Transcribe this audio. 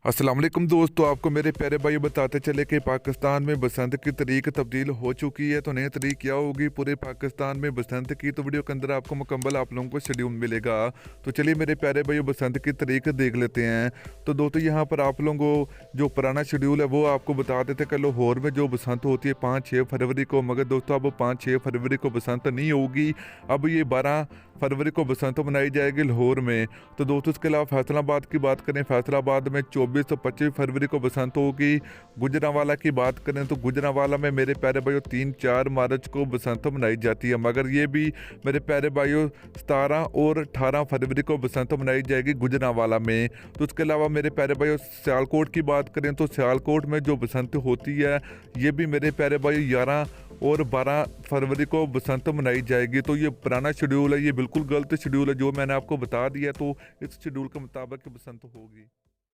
अस्सलाम वालेकुम दोस्तों, आपको मेरे प्यारे भाई बताते चले कि पाकिस्तान में बसंत की तारीख तब्दील हो चुकी है। तो नई तारीख क्या होगी पूरे पाकिस्तान में बसंत की, तो वीडियो के अंदर आपको मुकम्मल आप लोगों को शेड्यूल मिलेगा। तो चलिए मेरे प्यारे भाई बसंत की तारीख देख लेते हैं। तो दोस्तों यहाँ पर आप लोगों को जो पुराना शेड्यूल है वो आपको बता देते कि लाहौर में जो बसंत होती है 5-6 फरवरी को, मगर दोस्तों अब 5-6 फरवरी को बसंत नहीं होगी। अब ये 12 फरवरी को बसंत मनाई जाएगी लाहौर में। तो दोस्तों इसके अलावा फैसलाबाद की बात करें, फैसलाबाद में 24 से 25 फरवरी को बसंत होगी। गुजरांवाला की बात करें तो गुजरांवाला में मेरे प्यारे भाइयों 3-4 मार्च को बसंत मनाई जाती है, मगर ये भी मेरे प्यारे भाइयों 17 और 18 फरवरी को बसंत मनाई जाएगी गुजरांवाला में। तो उसके अलावा मेरे प्यारे भाइयों सियालकोट की बात करें तो सियालकोट में जो बसंत होती है ये भी मेरे प्यारे भाइयों 11 और 12 फरवरी को बसंत मनाई जाएगी। तो ये पुराना शेड्यूल है, ये बिल्कुल गलत शेड्यूल है जो मैंने आपको बता दिया। तो इस शेड्यूल के मुताबिक बसंत होगी।